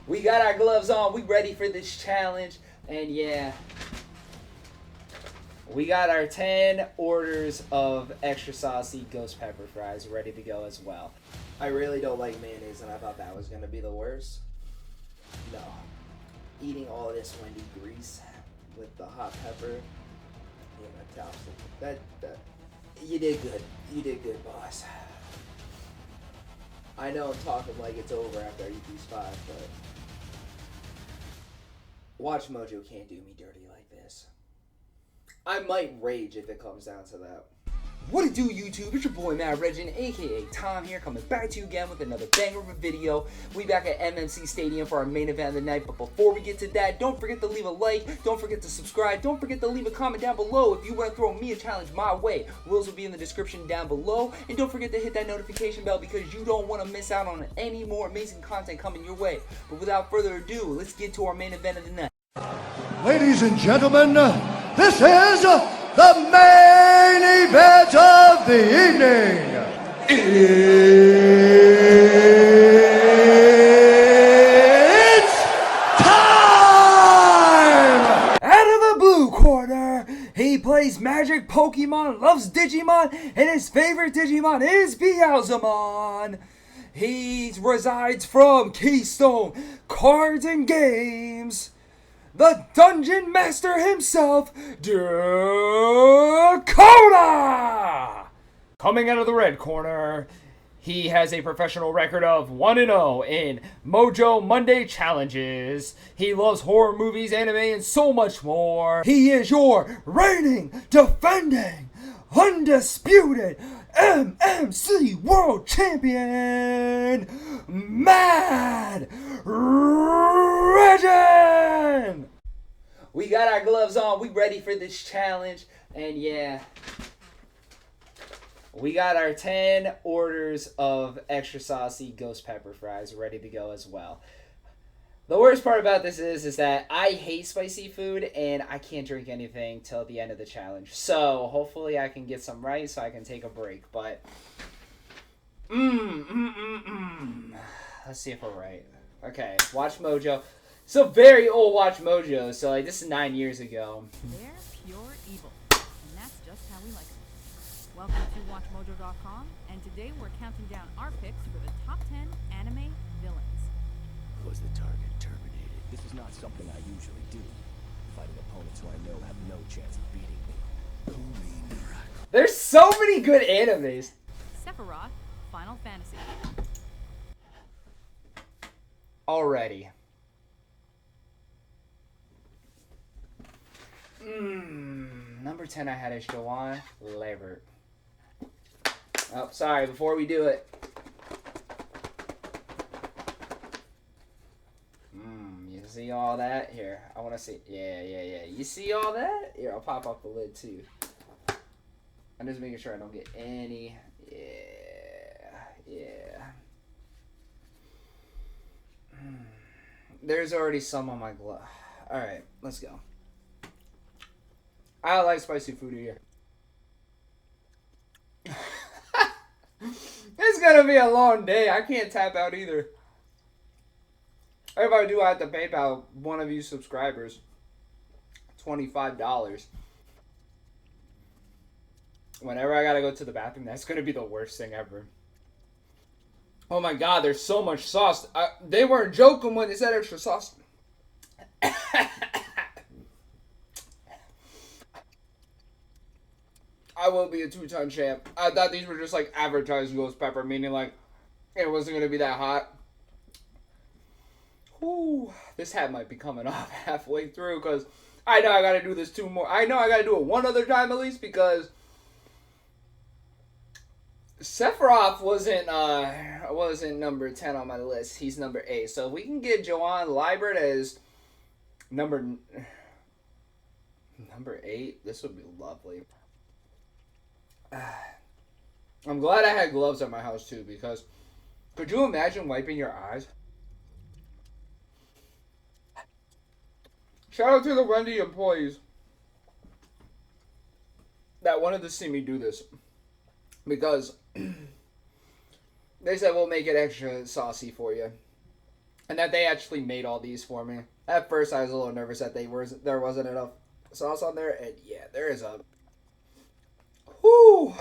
We got our gloves on. We ready for this challenge. And yeah, we got our 10 orders of extra saucy ghost pepper fries ready to go as well. I really don't like mayonnaise, and I thought that was going to be the worst. No. Eating all this Wendy grease with the hot pepper. Yeah, that you did good. You did good, boss. I know I'm talking like it's over after I eat these 5, but Watch Mojo can't do me dirty like this. I might rage if it comes down to that. What it do, YouTube? It's your boy Matt Regin, aka Tom here, coming back to you again with another banger of a video. We back at MMC Stadium for our main event of the night, but before we get to that, don't forget to leave a like, don't forget to subscribe, don't forget to leave a comment down below if you want to throw me a challenge my way. Rules will be in the description down below, and don't forget to hit that notification bell because you don't want to miss out on any more amazing content coming your way. But without further ado, let's get to our main event of the night. Ladies and gentlemen, this is the main event of the evening. It's time! Out of the blue corner, he plays Magic, Pokemon, loves Digimon, and his favorite Digimon is Beelzemon. He resides from Keystone Cards and Games. The Dungeon Master himself, Dakota! Coming out of the red corner, he has a professional record of 1-0 in Mojo Monday Challenges. He loves horror movies, anime, and so much more. He is your reigning, defending, undisputed MMC World Champion, Mad Regin! We got our gloves on. We ready for this challenge. And yeah, we got our 10 orders of extra saucy ghost pepper fries ready to go as well. The worst part about this is that I hate spicy food and I can't drink anything till the end of the challenge. So hopefully I can get some right so I can take a break. But let's see if we're right. Okay, Watch Mojo. It's a very old Watch Mojo, so like this is 9 years ago. They're pure evil, and that's just how we like them. Welcome to WatchMojo.com, and today we're counting down our picks for the top 10 anime villains. Was the target terminated? This is not something I usually do. Fighting opponents who I know have no chance of beating me. Holy miracle. There's so many good animes. Sephiroth, Final Fantasy. Already. Number 10 I had is Joanne Levert. Oh, sorry, before we do it. You see all that? Here, I want to see. Yeah. You see all that? Here, I'll pop off the lid too. I'm just making sure I don't get any. Yeah. There's already some on my glove. Alright, let's go. I like spicy food here. It's gonna be a long day. I can't tap out either. If I do, I have to PayPal one of you subscribers $25. Whenever I gotta go to the bathroom, that's gonna be the worst thing ever. Oh my god, there's so much sauce. They weren't joking when they said extra sauce. I will be a 2-ton champ. I thought these were just like advertised ghost pepper, meaning like it wasn't going to be that hot. Whew, this hat might be coming off halfway through because I know I got to do this 2 more. I know I got to do it 1 other time at least because Sephiroth wasn't number 10 on my list. He's number 8. So if we can get Joanne Liebert as number 8, this would be lovely. I'm glad I had gloves at my house too, because could you imagine wiping your eyes? Shout out to the Wendy employees that wanted to see me do this, because they said we'll make it extra saucy for you. And that they actually made all these for me. At first, I was a little nervous that there wasn't enough sauce on there. And yeah, there is a... Whew!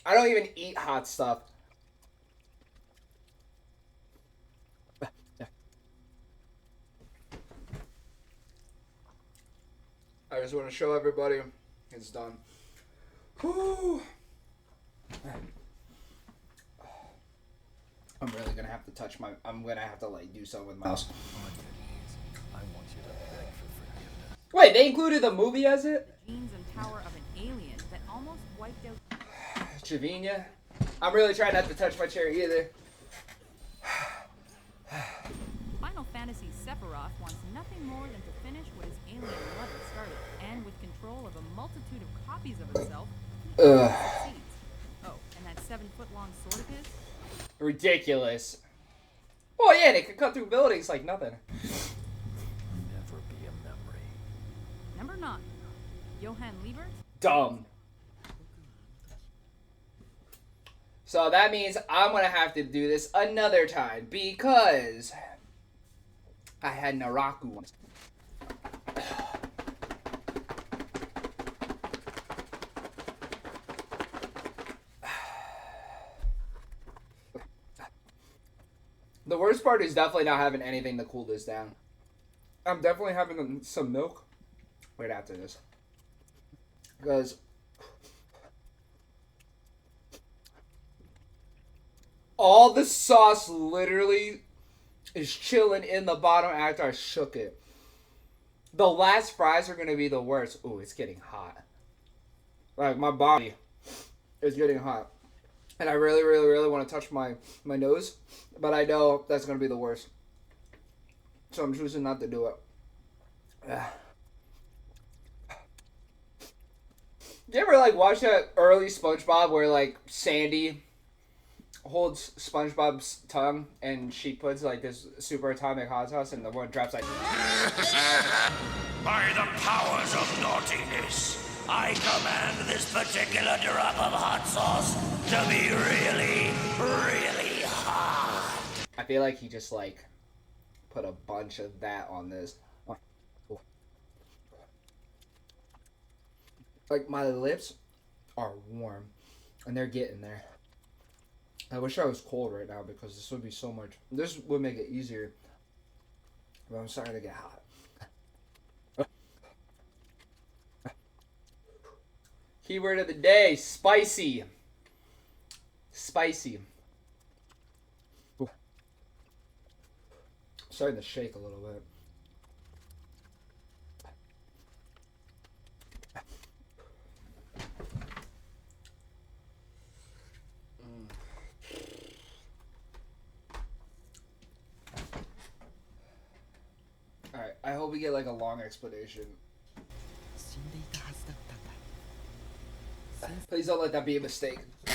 I don't even eat hot stuff. I just want to show everybody it's done. Whew. I'm really gonna have to touch my. I'm gonna have to like do something with my mouse. I want you to beg for forgiveness. Wait, they included the movie as it? Genes and power of an alien that almost wiped out. Javinia. I'm really trying not to touch my chair either. Final Fantasy Sephiroth wants nothing more than to finish what his alien mother started, and with control of a multitude of copies of himself, he succeeds. Oh, and that 7-foot-long sword of his? Ridiculous. Oh yeah, they could cut through buildings like nothing. Never be a memory. Number 9. Johann Liebert? Dumb. So that means I'm gonna have to do this another time because I had Naraku once. The worst part is definitely not having anything to cool this down. I'm definitely having some milk right after this. Because all the sauce literally is chilling in the bottom after I shook it. The last fries are going to be the worst. Ooh, it's getting hot. Like, my body is getting hot. And I really, really, really want to touch my nose. But I know that's going to be the worst. So I'm choosing not to do it. You ever, like, watch that early SpongeBob where, like, Sandy holds SpongeBob's tongue and she puts, like, this super atomic hot sauce and the one drops, like... By the powers of naughtiness, I command this particular drop of hot sauce to be really, really hot. I feel like he just, like, put a bunch of that on this. Like, my lips are warm, and they're getting there. I wish I was cold right now because this would be so much... This would make it easier. But I'm starting to get hot. Keyword of the day, spicy. Spicy. Ooh. Starting to shake a little bit. Alright, I hope we get like a long explanation. Please don't let that be a mistake. I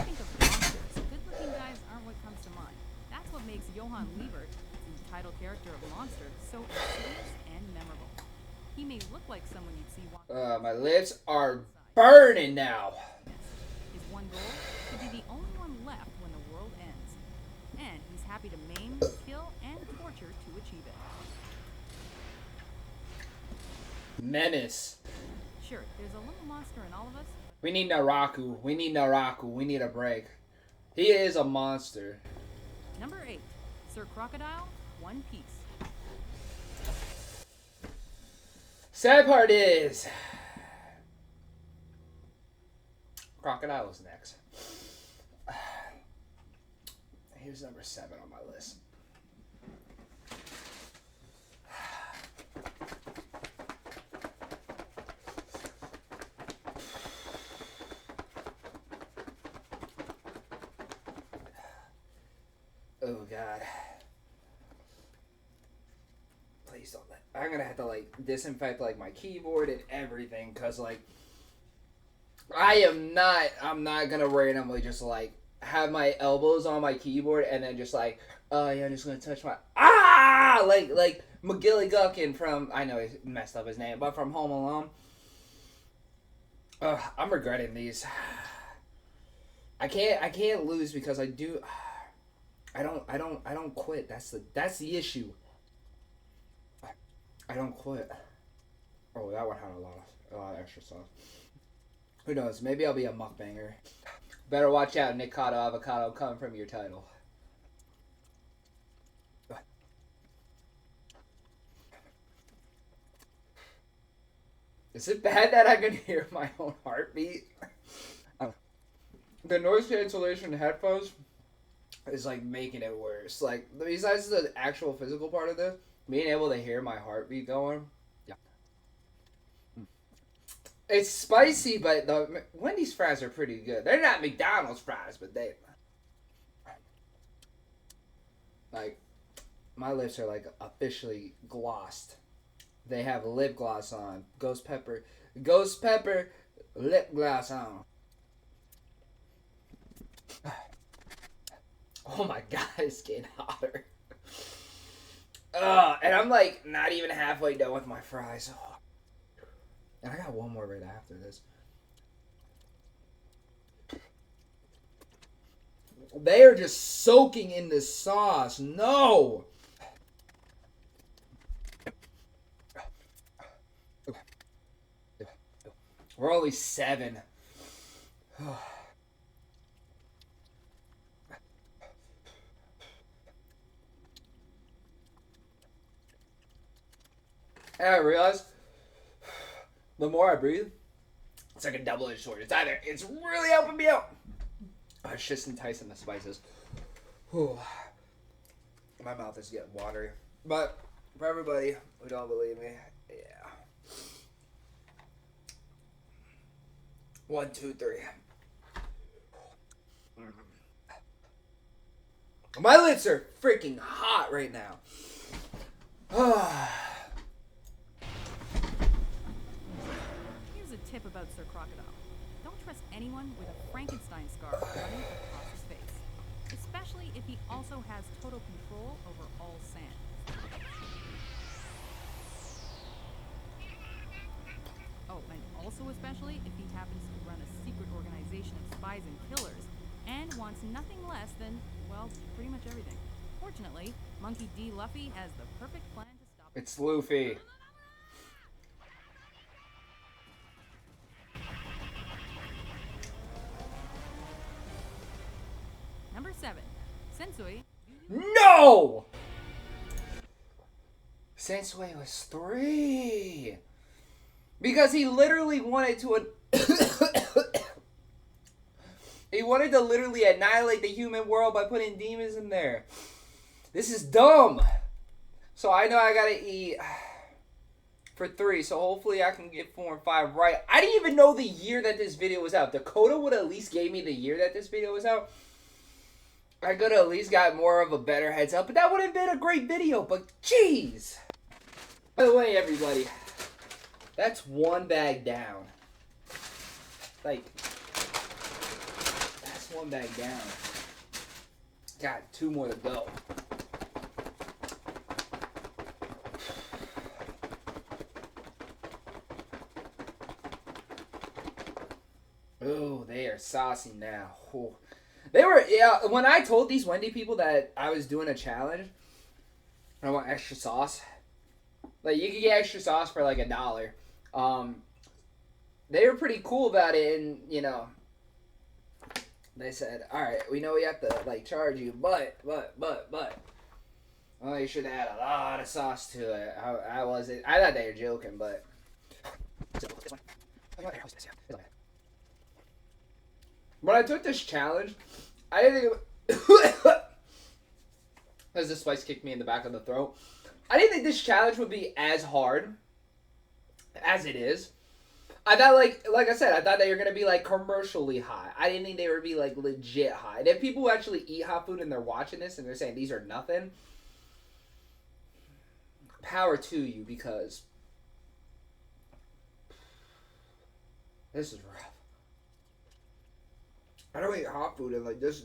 think of monsters. Good-looking guys aren't what comes to mind. That's what makes Johann Liebert, the title character of Monster, so insidious and memorable. He may look like someone you'd see walking. My lips are burning now. His one goal? To be the only one left when the world ends. And he's happy to maim, kill, and torture to achieve it. Menace. Sure, there's a little monster in all of us. We need Naraku. We need Naraku. We need a break. He is a monster. Number 8. Sir Crocodile, One Piece. Sad part is... Crocodile is next. Here's number 7 on my list. Oh god. Please don't let... I'm gonna have to like disinfect like my keyboard and everything because like I'm not gonna randomly just like have my elbows on my keyboard and then just like, oh yeah, I'm just gonna touch my like McGillicuddy from, I know he messed up his name, but from Home Alone. I'm regretting these. I can't lose because I do. I don't quit. That's the issue. I don't quit. Oh, that one had a lot of extra sauce. Who knows? Maybe I'll be a mukbanger. Better watch out, Nikocado Avocado coming from your title. Is it bad that I can hear my own heartbeat? The noise cancellation headphones is like making it worse. Like, besides the actual physical part of this, being able to hear my heartbeat going. Yeah. It's spicy, but the Wendy's fries are pretty good. They're not McDonald's fries, but they... Like, my lips are like officially glossed. They have lip gloss on. Ghost pepper lip gloss on. Oh my god, it's getting hotter. And I'm like not even halfway done with my fries. And I got one more right after this. They are just soaking in this sauce. No! We're only 7. And I realized the more I breathe, it's like a double-edged sword. It's really helping me out. It's just enticing the spices. Whew. My mouth is getting watery. But for everybody who don't believe me, yeah. 1, 2, 3. My lips are freaking hot right now. Here's a tip about Sir Crocodile. Don't trust anyone with a Frankenstein scar running across his face, especially if he also has total control over all sand. Oh, and also especially if he happens to run a secret organization of spies and killers, and wants nothing less than, well, pretty much everything. Fortunately, Monkey D. Luffy has the perfect plan to stop it. It's Luffy. Number 7. Sensui. No! Sensui was 3. Because he literally wanted to... He wanted to literally annihilate the human world by putting demons in there. This is dumb. So I know I gotta eat for 3. So hopefully I can get 4 and 5 right. I didn't even know the year that this video was out. Dakota would at least gave me the year that this video was out. I could have at least got more of a better heads up. But that would have been a great video. But jeez. By the way, everybody. That's 1 bag down. Like... 1 bag down. Got 2 more to go. Oh, they are saucy now. Oh. They were, yeah, when I told these Wendy people that I was doing a challenge, and I want extra sauce. Like, you could get extra sauce for like $1. They were pretty cool about it, and, you know, they said, alright, we know we have to, like, charge you, but, well, you should add a lot of sauce to it. I thought they were joking, but... When I took this challenge, I didn't think... As the spice kicked me in the back of the throat. I didn't think this challenge would be as hard as it is. I thought, like I said, I thought they were going to be, like, commercially high. I didn't think they would be, like, legit high. And if people who actually eat hot food and they're watching this and they're saying these are nothing, power to you, because this is rough. I don't eat hot food, and, like, this,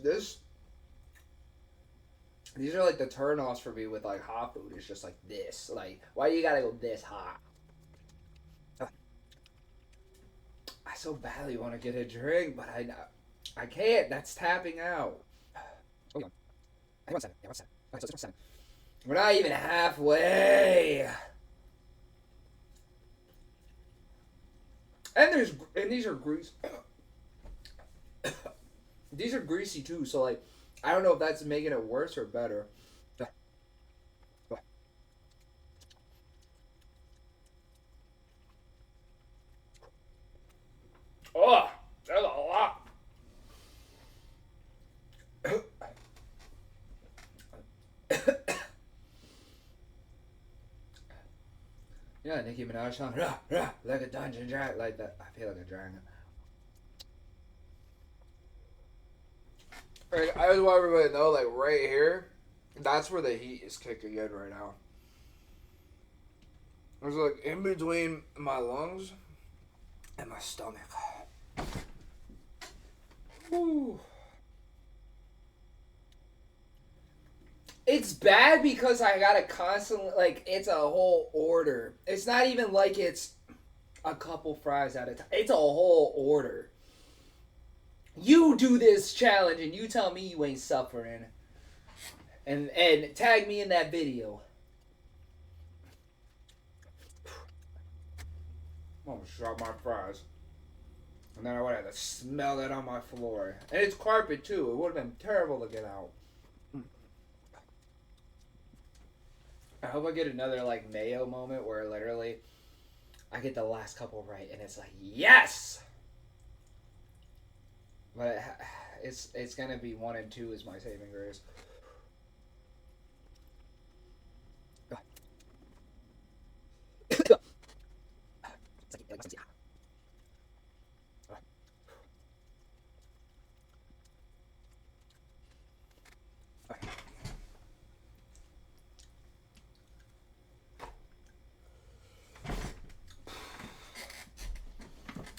these are, like, the turn-offs for me with, like, hot food. It's just, like, this. Like, why you gotta go this hot? I so badly want to get a drink, but I can't. That's tapping out. I want 7. Yeah, I want 7. Okay, so this one's 7. We're not even halfway. And these are greasy. These are greasy too, so like I don't know if that's making it worse or better. Oh, that's a lot. Yeah, Nicki Minaj song, like a dungeon dragon, like that. I feel like a dragon. Like, I just want everybody to know, like right here, that's where the heat is kicking in right now. It's like in between my lungs and my stomach. Whew. It's bad because I gotta constantly, like, it's a whole order. It's not even like it's a couple fries at a time. It's a whole order. You do this challenge and you tell me you ain't suffering. And tag me in that video. I'm gonna drop my fries. And then I would have to smell it on my floor. And it's carpet too. It would have been terrible to get out. I hope I get another like mayo moment where literally I get the last couple right and it's like yes. But it's gonna be 1 and 2 is my saving grace.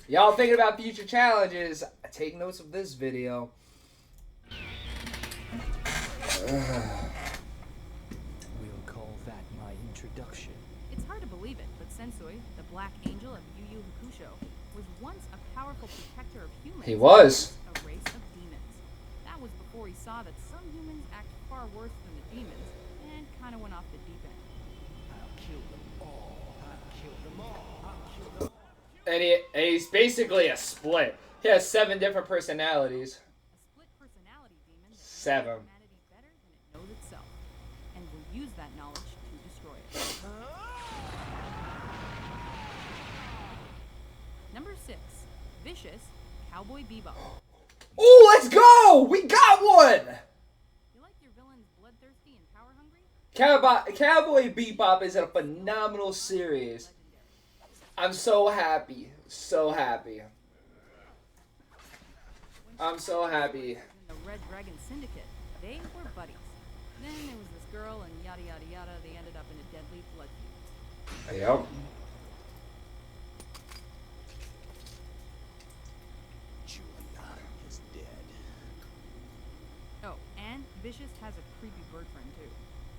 Y'all thinking about future challenges, take notes of this video. We'll call that my introduction. It's hard to believe it, but Sensui, the Black Angel of Yu Yu Hakusho, was once a powerful protector of humans. He was. A race of demons. That was before he saw that some humans act far worse than the demons, and kind of went off the deep end. I'll kill them all. I'll kill them all. I'll kill them all. And he's basically a split. He has 7 different personalities. A split personality demon that 7. knows humanity better than it knows itself, and will use that knowledge to destroy it. Number 6, Vicious Cowboy Bebop. Oh, let's go! We got one! You like your villains bloodthirsty and power hungry? Cowboy Bebop is a phenomenal series. I'm so happy. So happy. I'm so happy. In the Red Dragon Syndicate, they were buddies. Then there was this girl and yada yada yada. They ended up in a deadly blood feud. Yep. Julian is dead. Oh, and Vicious has a creepy bird friend too.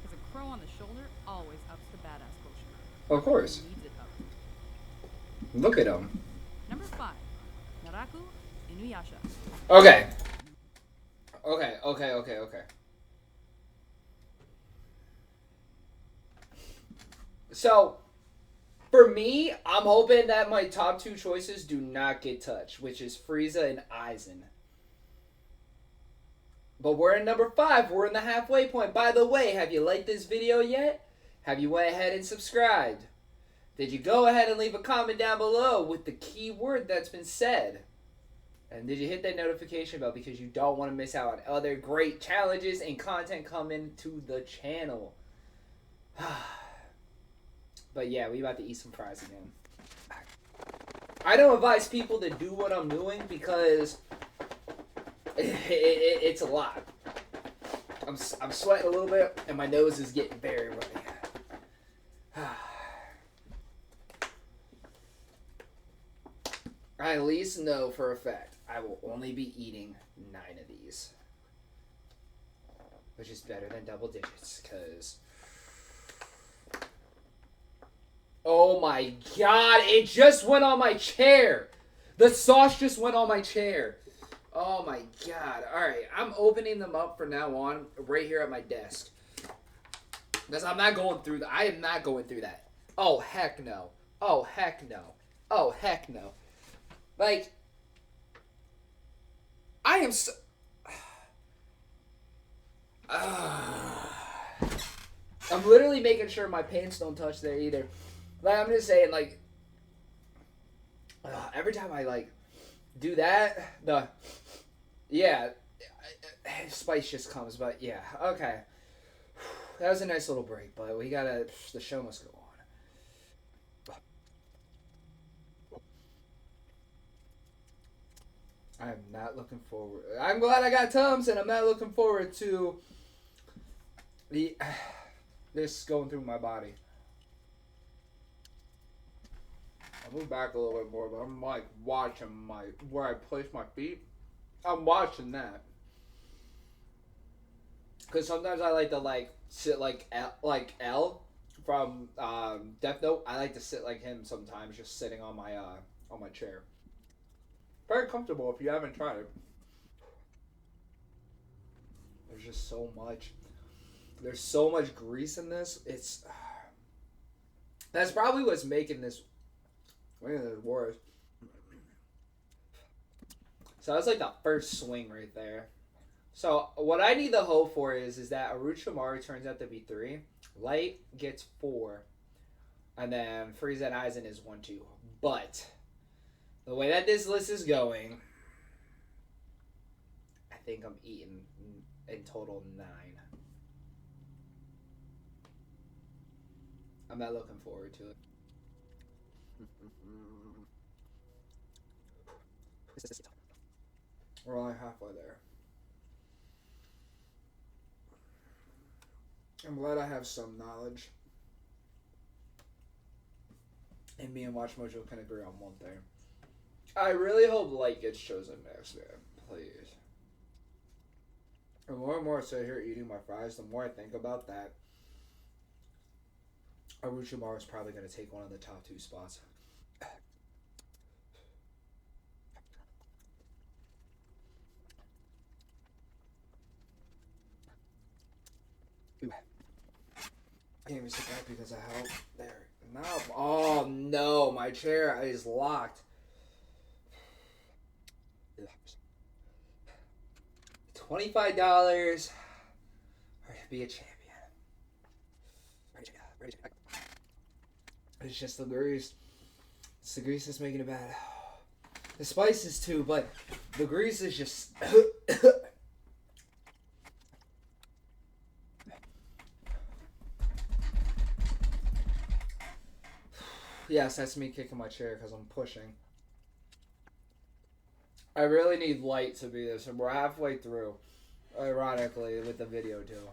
Because a crow on the shoulder always ups the badass quotient. Of course. Needs it up. Look at him. Number 5, Naraku Inuyasha. Okay. So, for me, I'm hoping that my top 2 choices do not get touched, which is Frieza and Aizen. But we're in number 5. We're in the halfway point. By the way, have you liked this video yet? Have you went ahead and subscribed? Did you go ahead and leave a comment down below with the keyword that's been said? And did you hit that notification bell because you don't want to miss out on other great challenges and content coming to the channel? But yeah, we about to eat some fries again. I don't advise people to do what I'm doing because it's a lot. I'm sweating a little bit and my nose is getting very runny. I at least know for a fact I will only be eating 9 of these. Which is better than double digits, because... Oh my god, it just went on my chair! The sauce just went on my chair. Oh my god. Alright, I'm opening them up from now on right here at my desk. Because I'm not going through that. I am not going through that. Oh, heck no. Oh, heck no. Oh, heck no. Like, I am so... I'm literally making sure my pants don't touch there either. Like, I'm just saying, like... every time I, like, do that, yeah, spice just comes, but yeah, okay. That was a nice little break, but the show must go on. I am not looking forward. I'm glad I got Tums, and I'm not looking forward to this going through my body. I'll move back a little bit more, but I'm like watching where I place my feet. I'm watching that. Because sometimes I like to sit like L from Death Note. I like to sit like him sometimes, just sitting on my chair. Very comfortable if you haven't tried it. There's just so much. There's so much grease in this. That's probably what's making this. Look at this worse. So that's like the first swing right there. So what I need the hope for is that Orochimaru turns out to be 3. Light gets 4. And then Frieza and Aizen is 1, 2. But the way that this list is going, I think I'm eating in total 9. I'm not looking forward to it. We're only halfway there. I'm glad I have some knowledge. And me and Watch Mojo can agree on one thing. I really hope Light gets chosen next, man. Please. The more and more I sit here eating my fries, the more I think about that. Orochimaru is probably going to take one of the top 2 spots. Ooh. I can't even sit back because I held there. No. Oh no, my chair is locked. $25 or to be a champion. It's just the grease. It's the grease that's making it bad. The spices too, but the grease is just. Yes, that's me kicking my chair because I'm pushing. I really need Light to be this, and we're halfway through, ironically, with the video too.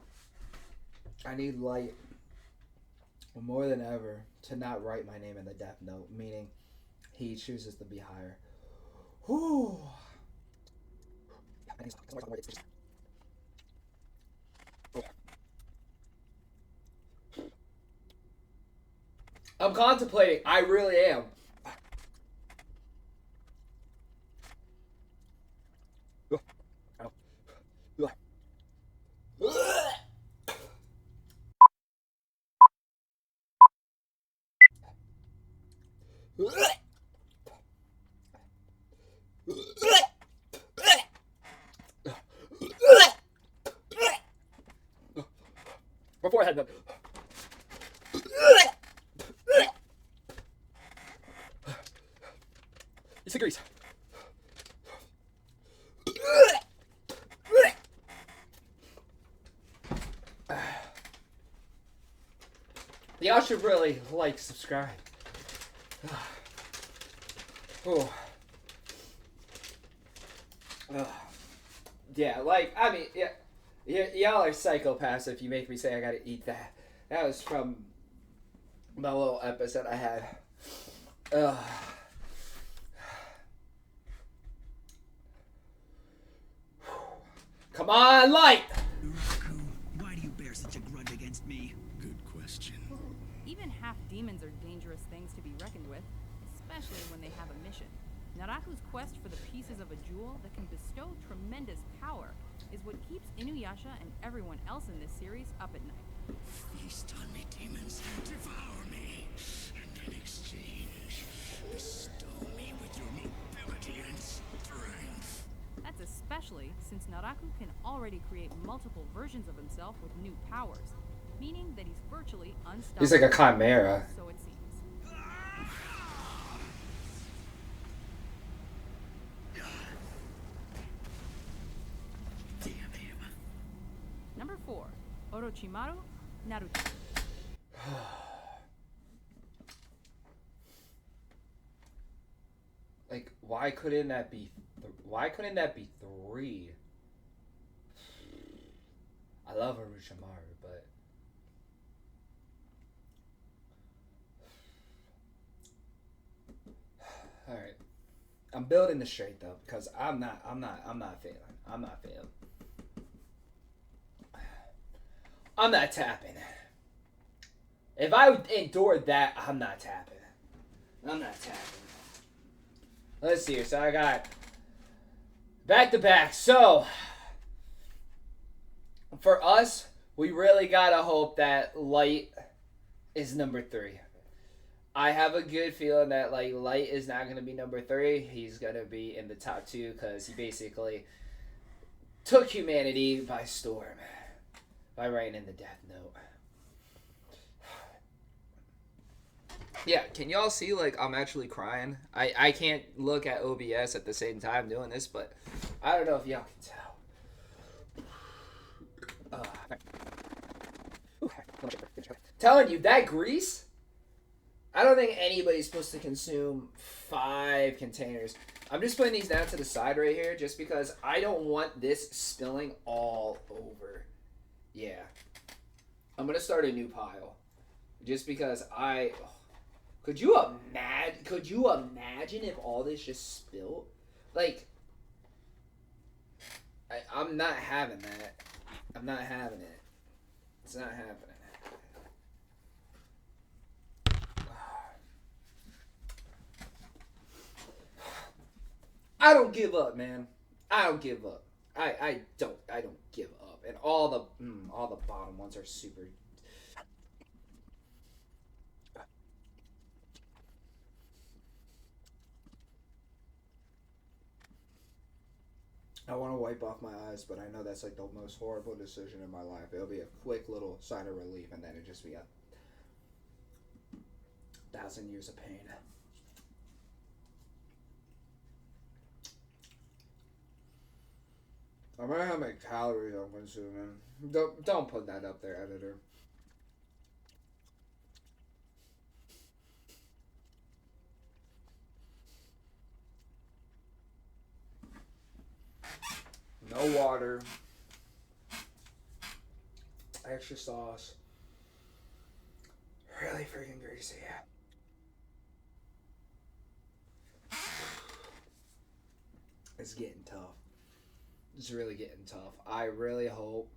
I need Light more than ever to not write my name in the Death Note, meaning he chooses to be higher. Whew. I'm contemplating. I really am. My forehead. It's the grease. Y'all should really like, subscribe. Oh. Yeah, like, I mean, yeah, y'all are psychopaths if you make me say I gotta eat that. That was from my little episode I had. Come on, Light! Why do you bear such a grudge against me? Good question. Even half demons are dangerous things to be reckoned with, especially when they have a mission. Naraku's quest for the pieces of a jewel that can bestow tremendous power is what keeps Inuyasha and everyone else in this series up at night. Feast on me, demons. Devour me. And in exchange, bestow me with your mobility and strength. That's especially since Naraku can already create multiple versions of himself with new powers, meaning that he's virtually unstoppable. He's like a chimera. So it seems. Number 4, Orochimaru Naruto. Like, why couldn't that be 3? I love Orochimaru, but all right. I'm building the straight though because I'm not failing. I'm not tapping. If I endured that, I'm not tapping. Let's see here. So I got back to back. So for us, we really gotta hope that Light is number 3. I have a good feeling that like Light is not gonna be number 3. He's gonna be in the top 2 because he basically took humanity by storm by writing in the Death Note. Yeah, can y'all see like I'm actually crying? I can't look at OBS at the same time doing this, but I don't know if y'all can tell. Telling you that grease, I don't think anybody's supposed to consume 5 containers. I'm just putting these down to the side right here just because I don't want this spilling all over. Yeah. I'm going to start a new pile. Just because Could you imagine if all this just spilled? Like, I'm not having that. I'm not having it. It's not happening. I don't give up, man. I don't give up. I don't give up. And all the bottom ones are super. I want to wipe off my eyes, but I know that's like the most horrible decision in my life. It'll be a quick little sign of relief, and then it'll just be a 1,000 years of pain. I might have my calories I'm consuming. Don't put that up there, editor. No water. Extra sauce. Really freaking greasy. It's getting tough. It's really getting tough. I really hope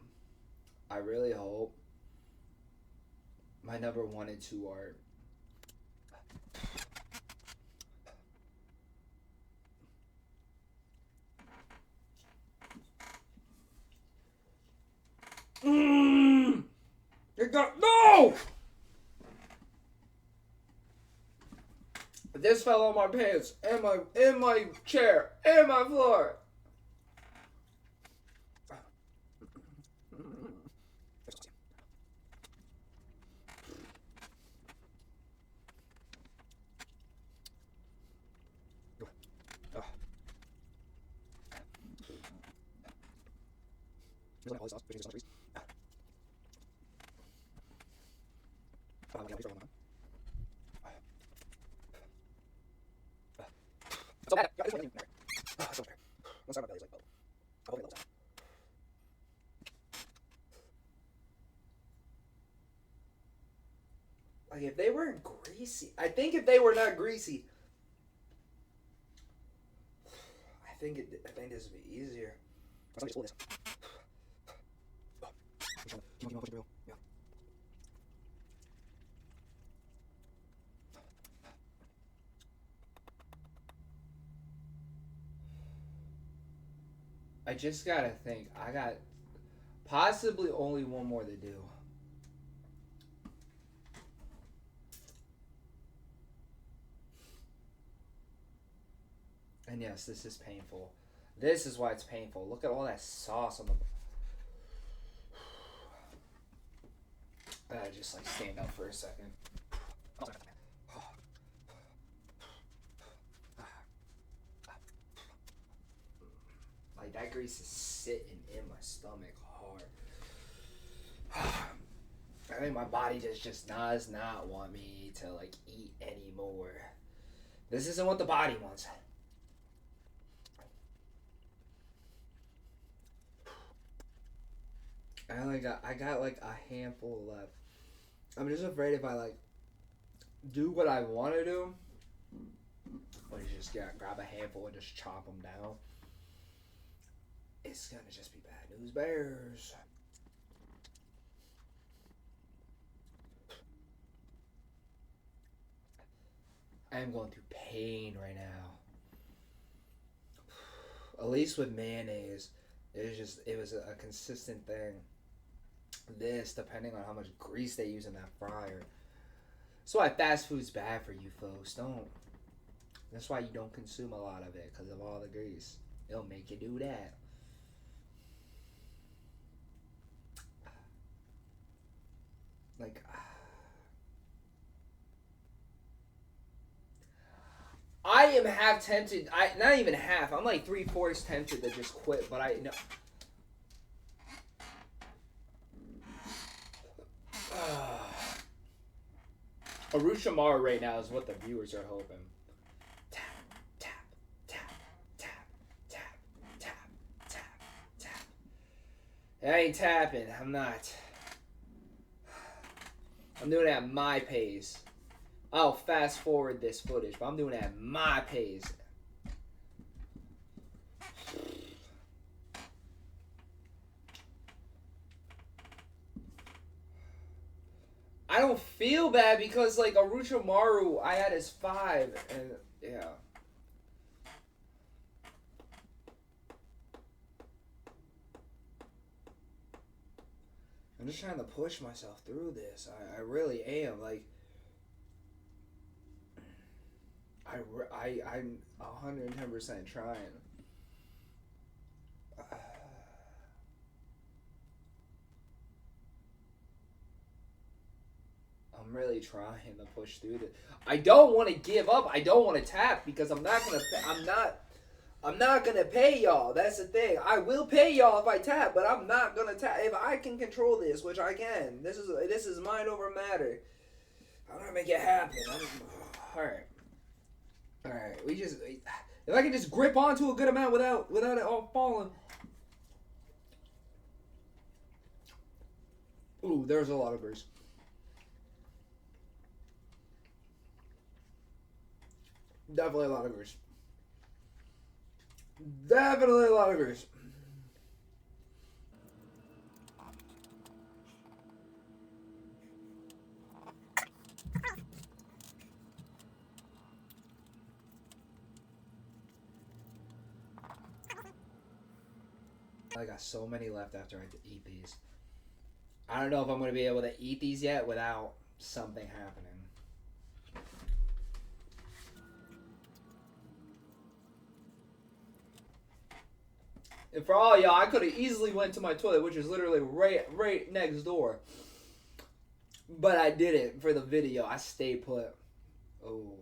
my number 1 and 2 are No! This fell on my pants, and my chair, and my floor. Like if they weren't greasy, I think if they were not greasy, I think this would be easier. I just gotta think. I got possibly only one more to do. And yes, this is painful. This is why it's painful. Look at all that sauce on the... I just like stand up for a second. Like that grease is sitting in my stomach hard. I think my body just does not want me to like eat anymore. This isn't what the body wants. I got like a handful left. I'm just afraid if I like do what I want to do, or just grab a handful and just chop them down, it's gonna just be bad news bears. I am going through pain right now. At least with mayonnaise, it was a consistent thing. This, depending on how much grease they use in that fryer. That's why fast food's bad for you folks. That's why you don't consume a lot of it, because of all the grease. It'll make you do that. Like, I am half tempted. Not even half. I'm like 3/4 tempted to just quit, but I know. Orochimaru right now is what the viewers are hoping. Tap, tap, tap, tap, tap, tap, tap, tap. I ain't tapping. I'm not. I'm doing it at my pace. I'll fast forward this footage, but I'm doing it at my pace. I don't feel bad because, like, Orochimaru, I had his 5, and, yeah. I'm just trying to push myself through this. I really am. Like, I'm 110% trying. I'm really trying to push through this. I don't want to give up. I don't want to tap because I'm not gonna pay y'all. That's the thing. I will pay y'all if I tap, but I'm not gonna tap. If I can control this, which I can, this is mind over matter. I'm gonna make it happen. All right. If I can just grip onto a good amount without it all falling. Ooh, there's a lot of grease. Definitely a lot of grease. Definitely a lot of grease. I got so many left after I eat these. I don't know if I'm going to be able to eat these yet without something happening. And for all y'all, I could have easily went to my toilet, which is literally right next door. But I didn't for the video. I stayed put. Oh.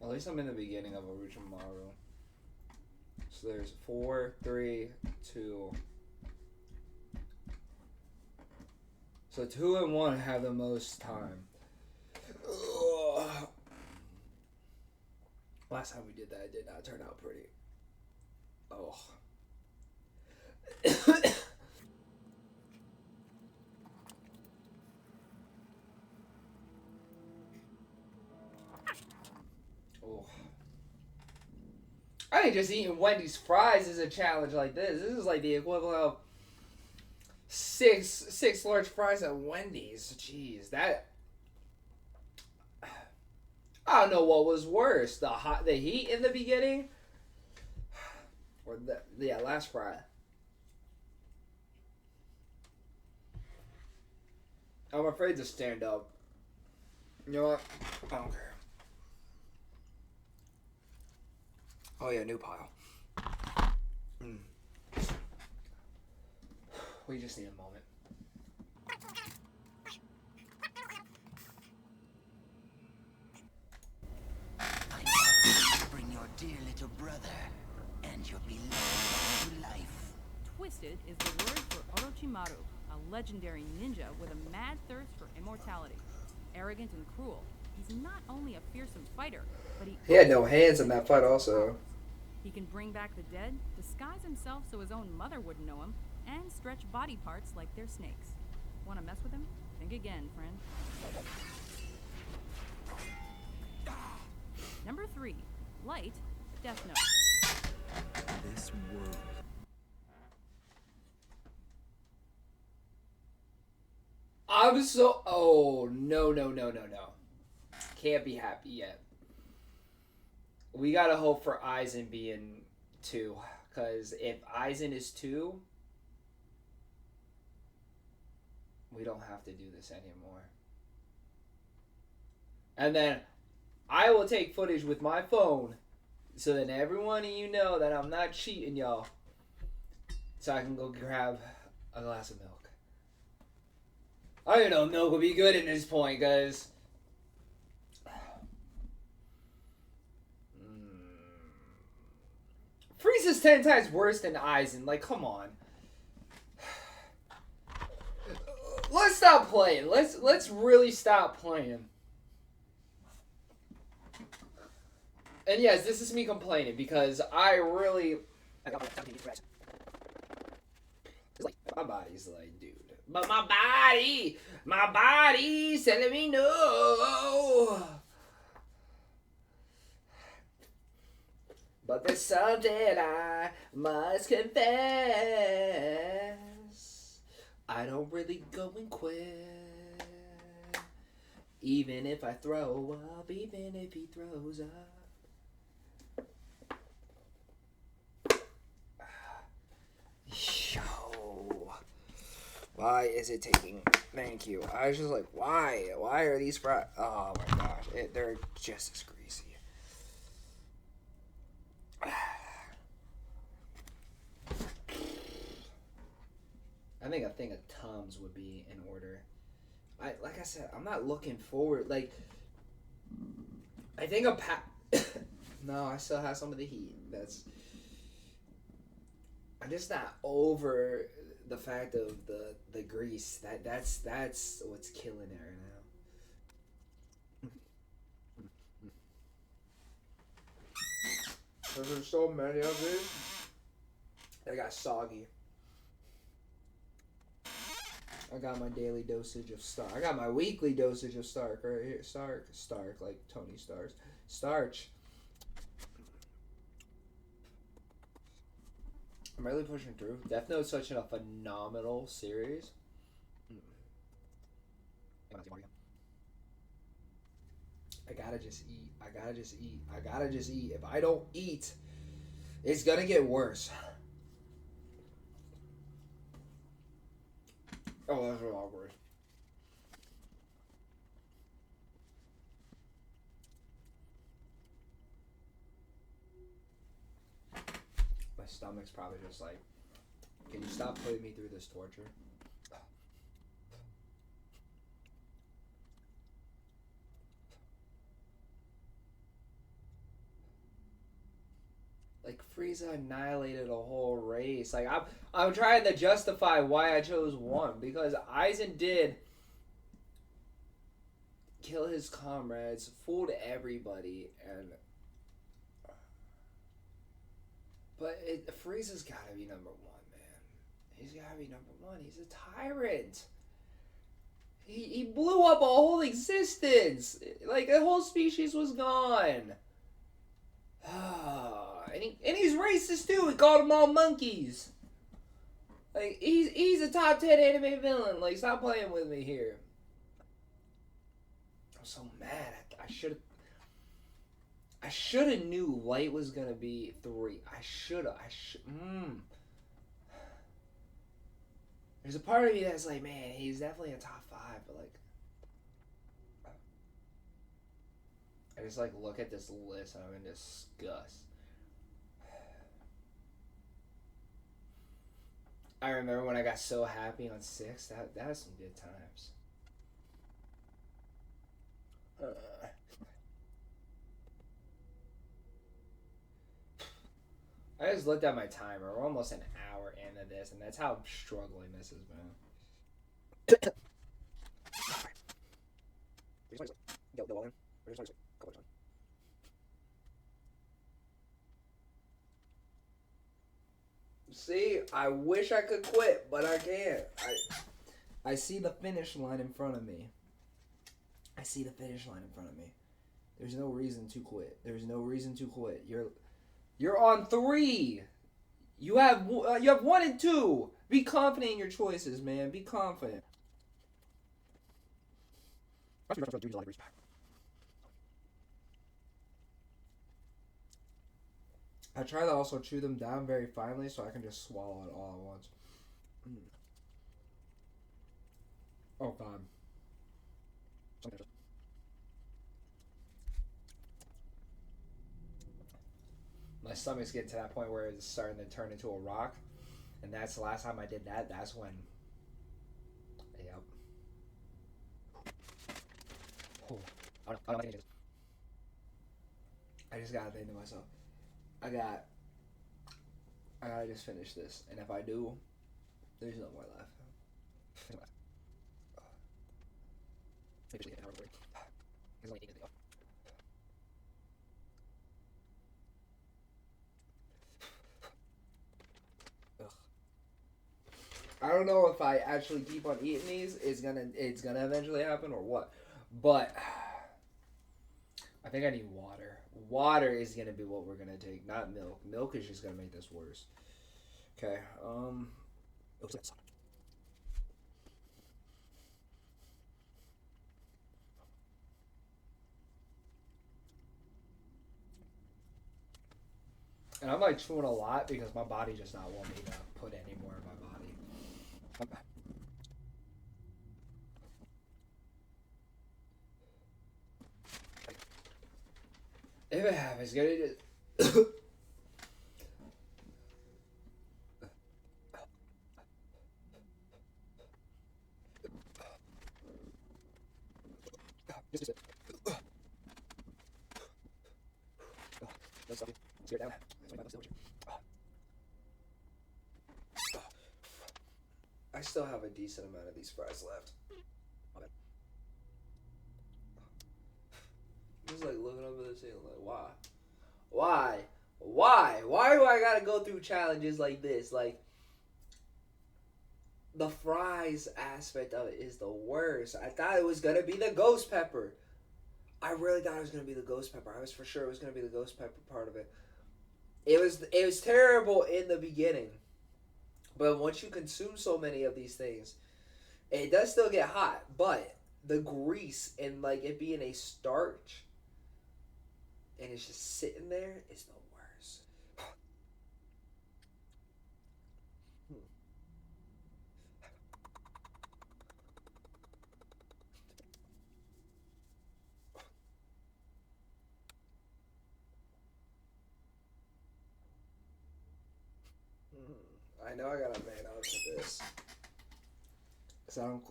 At least I'm in the beginning of Orochimaru. So there's 4, 3, 2. So 2 and 1 have the most time. Ugh. Last time we did that, it did not turn out pretty. Oh. Oh. I ain't just eating Wendy's fries is a challenge like this. This is like the equivalent of six large fries at Wendy's. Jeez, that. I don't know what was worse, the heat in the beginning, or last Friday. I'm afraid to stand up. You know what? I don't care. Oh yeah, new pile. We just need a moment. Bring your dear little brother, and you'll be loved to life. Twisted is the word for Orochimaru, a legendary ninja with a mad thirst for immortality. Arrogant and cruel, he's not only a fearsome fighter, but He had no hands in that fight also. He can bring back the dead, disguise himself so his own mother wouldn't know him, and stretch body parts like they're snakes. Want to mess with him? Think again, friend. Number 3, Light, Death Note. This world. I'm so... Oh, no. Can't be happy yet. We gotta hope for Aizen being 2. Because if Aizen is 2, we don't have to do this anymore. And then I will take footage with my phone so that everyone of you know that I'm not cheating y'all. So I can go grab a glass of milk. I don't know if milk would be good at this point, guys. Frieza's 10 times worse than Aizen. Like, come on. Let's stop playing. Let's really stop playing. And yes, this is me complaining because I really... My body's like, dude. But my body's telling me no. But there's something I must confess. I don't really go and quit. Even if I throw up, even if he throws up. Yo. Why is it taking... Thank you. I was just like, why? Why are these fries... Oh my gosh. They're just as greasy. I think a thing of Tums would be in order. Like I said, I'm not looking forward. Like, I think No, I still have some of the heat. I'm just not over the fact of the grease. That's what's killing it right now. There's so many of these. They got soggy. I got my daily dosage of starch. I got my weekly dosage of starch right here. Stark, like Tony Stark. Starch. I'm really pushing through. Death Note's such a phenomenal series. I gotta just eat. If I don't eat, it's gonna get worse. Oh, that's real awkward. My stomach's probably just like, can you stop putting me through this torture? Like, Frieza annihilated a whole race. Like, I'm trying to justify why I chose one. Because Aizen did kill his comrades, fooled everybody, and... But Frieza's gotta be number 1, man. He's gotta be number 1. He's a tyrant. He blew up a whole existence. Like, the whole species was gone. And he's racist too. He called them all monkeys. Like, he's a top 10 anime villain. Like, stop playing with me here. I'm so mad. I should have... I should have knew light was gonna be 3. There's a part of me that's like, man, he's definitely a top 5, but like, I just like look at this list and I'm in disgust. I remember when I got so happy on 6. That was some good times. I just looked at my timer. We're almost an hour into this, and that's how struggling this has been. See, I wish I could quit, but I can't. I see the finish line in front of me. There's no reason to quit. You're on 3. You have 1 and 2. Be confident in your choices, man. Be confident. I try to also chew them down very finely so I can just swallow it all at once. Oh god. My stomach's getting to that point where it's starting to turn into a rock. And that's the last time I did that. That's when... Yep. Oh, I just gotta think to myself, I gotta just finish this. And if I do, there's no more left. I don't know if I actually keep on eating these, it's gonna eventually happen or what. But I think I need water. Water is gonna be what we're gonna take, not milk. Milk is just gonna make this worse. Okay. And I'm like chewing a lot because my body just not want me to put any more in my body. If it happens, get it. I still have a decent amount of these fries left. Just like looking up at the ceiling, like, why? Why do I gotta go through challenges like this? Like, the fries aspect of it is the worst. I thought it was gonna be the ghost pepper. I really thought it was gonna be the ghost pepper. I was for sure it was gonna be the ghost pepper part of it. It was terrible in the beginning, but once you consume so many of these things, it does still get hot. But the grease and like it being a starch, and it's just sitting there, is the worst. I know I gotta man up to this. So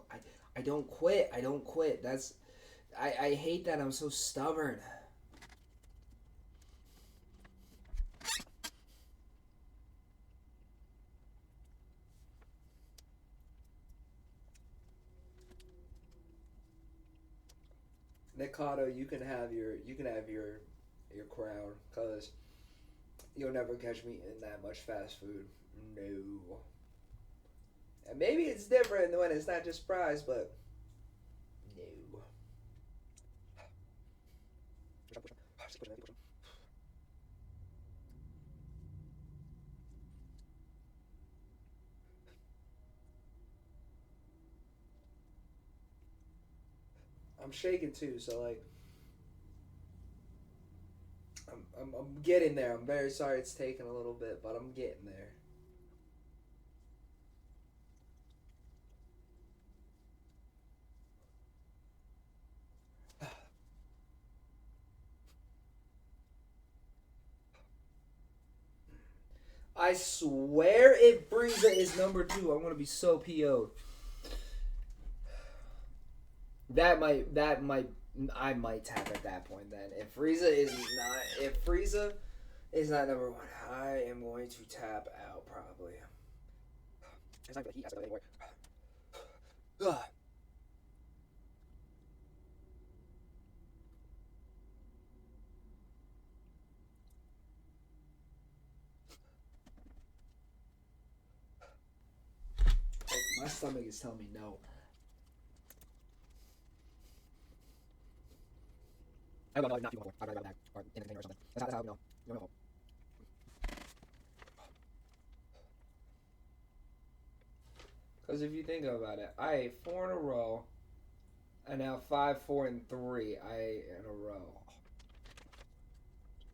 I don't quit. I don't quit. That's I hate that I'm so stubborn. Nikocado, you can have your crown, cause you'll never catch me in that much fast food. No. And maybe it's different when it's not just fries, but no. I'm shaking too, so like I'm getting there. I'm very sorry it's taking a little bit, but I'm getting there. I swear if Frieza is number 2, I'm gonna be so PO'd. I might tap at that point then. If Frieza is not number 1, I am going to tap out probably. It's not like he has to go anywhere. Ugh. Like, my stomach is telling me no. I don't know, not people before. I'd rather go back or in the container or something. That's how I know. You don't know. Because if you think about it, I ate 4 in a row, and now 5, 4, and 3 I ate in a row.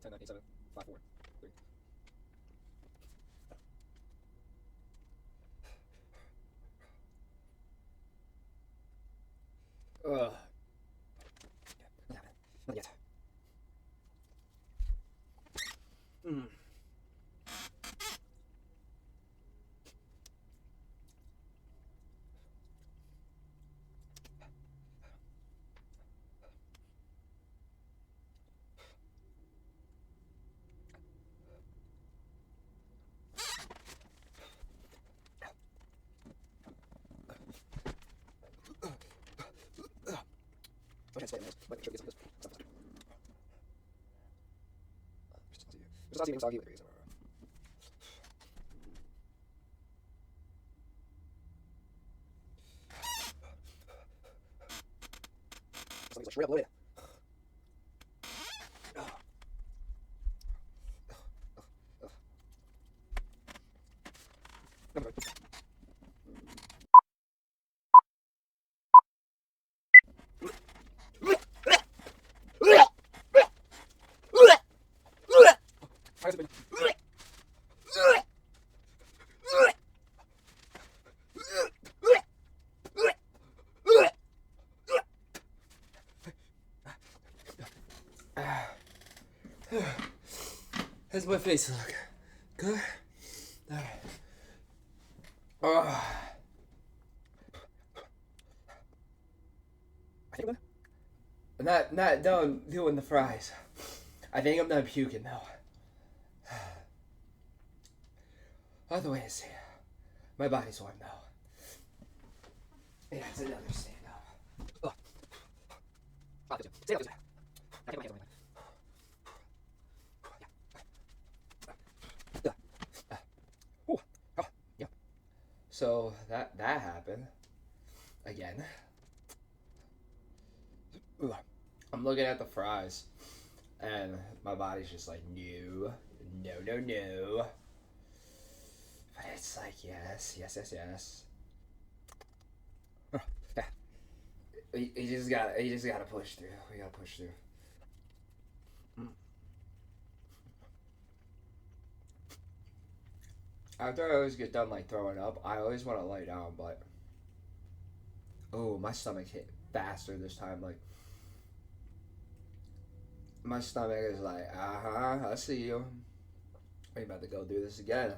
10, 9, 8, 7, 5, 4, 3. Ugh. Not yet. Mm. Okay, split nails. Wait, make sure we get some of this stuff. Just not being soggy with the reason. Something's like straight up loaded. Number one. How's my face look? Good? Alright. I think I'm not done doing the fries. I think I'm done puking though. Other way to see it. My body's warm now. Yeah, it's another stand up. Oh. Stay up this way. I can't my hands on yeah. So that happened again. I'm looking at the fries, and my body's just like, no. But it's like, yes. You just gotta push through. We gotta push through. After I always get done like throwing up, I always want to lay down, but oh, my stomach hit faster this time. Like my stomach is like, I see you. We about to go do this again.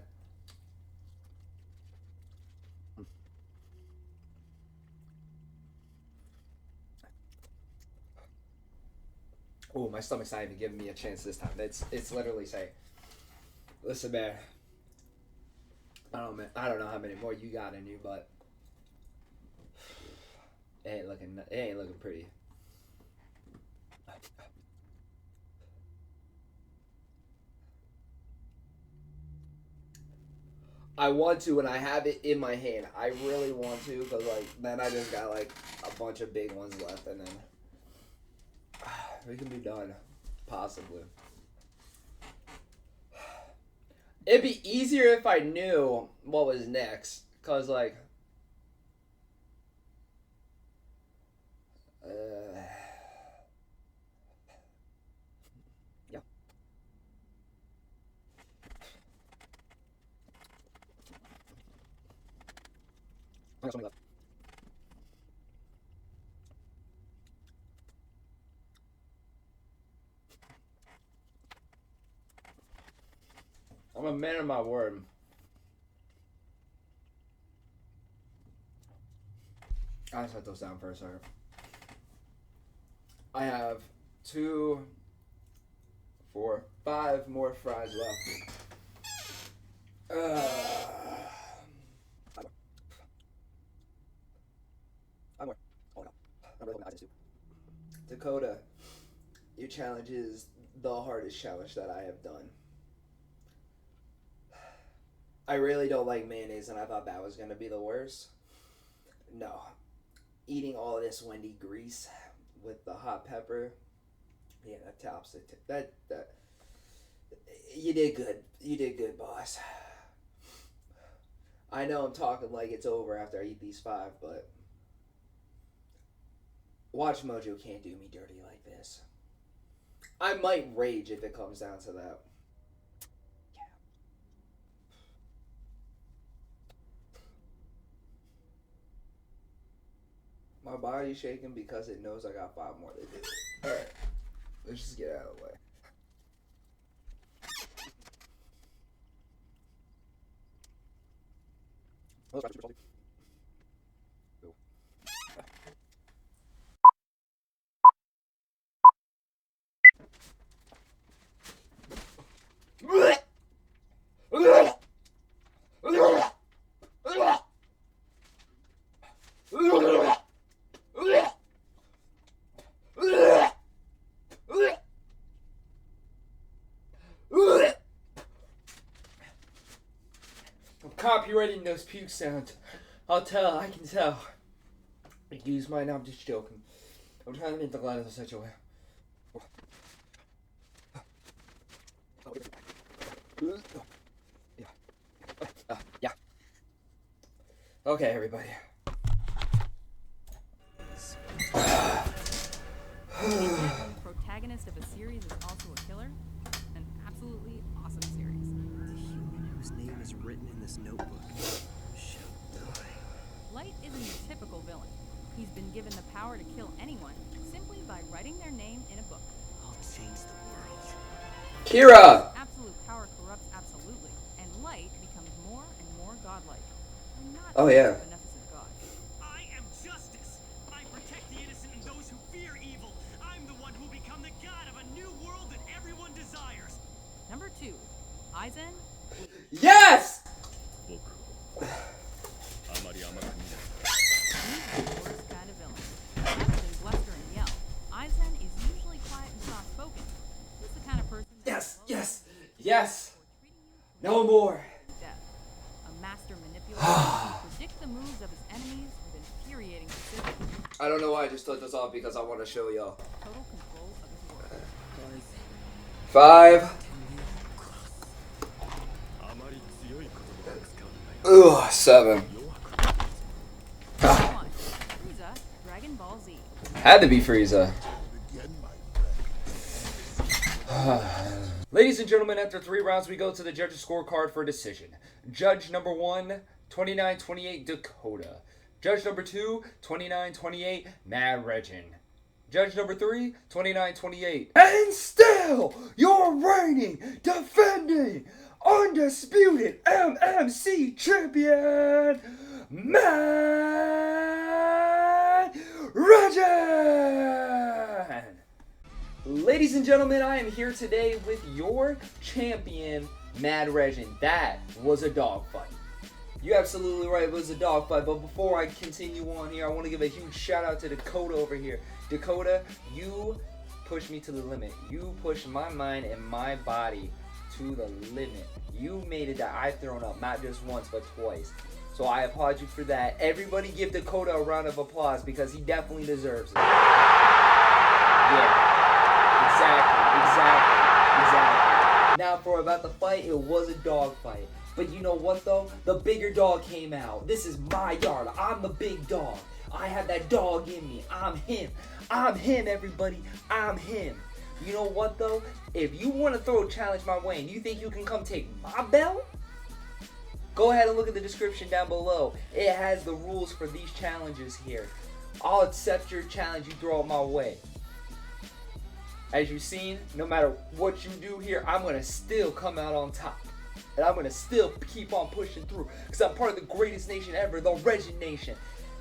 Oh, my stomach's not even giving me a chance this time. It's literally saying, listen, man. I don't know how many more you got in you, but it ain't looking pretty. I want to, and I have it in my hand. I really want to, because like then I just got like a bunch of big ones left, and then we can be done, possibly. It'd be easier if I knew what was next, cause like, yeah. got something left. I'm a man of my word. I set those down first, sorry. I have 2, 4, 5 more fries left. I'm more. Oh no. I'm really hoping Aizen soup. Dakota, your challenge is the hardest challenge that I have done. I really don't like mayonnaise, and I thought that was going to be the worst. No. Eating all of this Wendy grease with the hot pepper, yeah, that tops it. That you did good. You did good, boss. I know I'm talking like it's over after I eat these 5, but watch Mojo can't do me dirty like this. I might rage if it comes down to that. My body's shaking because it knows I got 5 more to do. Alright, let's just get out of the way. Oh, that's super salty. Ooh. I'm copywriting those puke sounds. I can tell. Excuse mine, I'm just joking. I'm trying to make the line in such a way. Yeah. Okay, everybody. The protagonist of a series is also a killer. An absolutely awesome series. The human whose name is written in this notebook shall die. Light isn't your typical villain. He's been given the power to kill anyone simply by writing their name in a book. I'll change the world. Kira! Absolute power corrupts absolutely, and light becomes more and more godlike. I'm not Oh, yeah. a beneficent god. I am justice. I protect the innocent and those who fear evil. I'm the one who will become the god of a new world that everyone desires. Number 2, Aizen. Yes! He's the worst kind of villain. Rather than bluster and yell, Aizen is usually quiet and soft-spoken. He's the kind of person that Yes, will yes, yes. before treating you to No more. death. A master manipulator who can predict the moves of his enemies with infuriating precision. I don't know why I just took this off because I want to show y'all. Total control of his world. 5. Ugh, 7. 1. Frieza, Dragon Ball Z. Had to be Frieza. Ladies and gentlemen, after 3 rounds, we go to the judges' scorecard for a decision. Judge number 1, 29-28 Dakota. Judge number 2, 29-28 Mad Regin. Judge number 3, 29-28. And still, your reigning, defending, undisputed MMC champion, Mad Regin! Ladies and gentlemen, I am here today with your champion, Mad Regin. That was a dogfight. You're absolutely right, it was a dogfight. But before I continue on here, I want to give a huge shout out to Dakota over here. Dakota, you pushed me to the limit. You pushed my mind and my body to the limit. You made it that I've thrown up not just once but twice. So I applaud you for that. Everybody give Dakota a round of applause because he definitely deserves it. Yeah. Exactly. Now for about the fight, it was a dog fight. But you know what though? The bigger dog came out. This is my yard. I'm the big dog. I have that dog in me. I'm him. I'm him, everybody. I'm him. You know what though? If you want to throw a challenge my way and you think you can come take my belt, Go ahead and look at the description down below. It has the rules for these challenges here. I'll accept your challenge you throw it my way. As you've seen, no matter what you do here, I'm going to still come out on top. And I'm going to still keep on pushing through. Because I'm part of the greatest nation ever, the Regin Nation.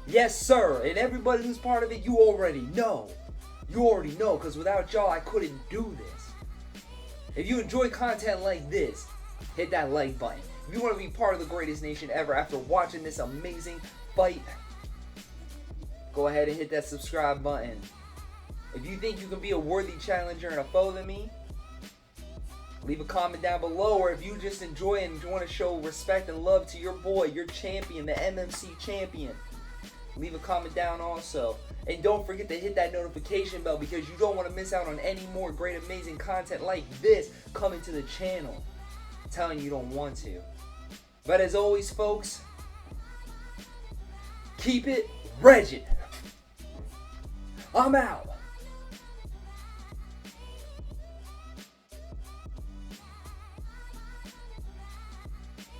Yes, sir. And everybody who's part of it, you already know. You already know. Because without y'all, I couldn't do this. If you enjoy content like this, hit that like button. If you want to be part of the greatest nation ever after watching this amazing fight, go ahead and hit that subscribe button. If you think you can be a worthy challenger and a foe to me, leave a comment down below. Or if you just enjoy and want to show respect and love to your boy, your champion, the MMC champion, leave a comment down also. And don't forget to hit that notification bell because you don't want to miss out on any more great amazing content like this coming to the channel. I'm telling you don't want to. But as always, folks, keep it Regin. I'm out.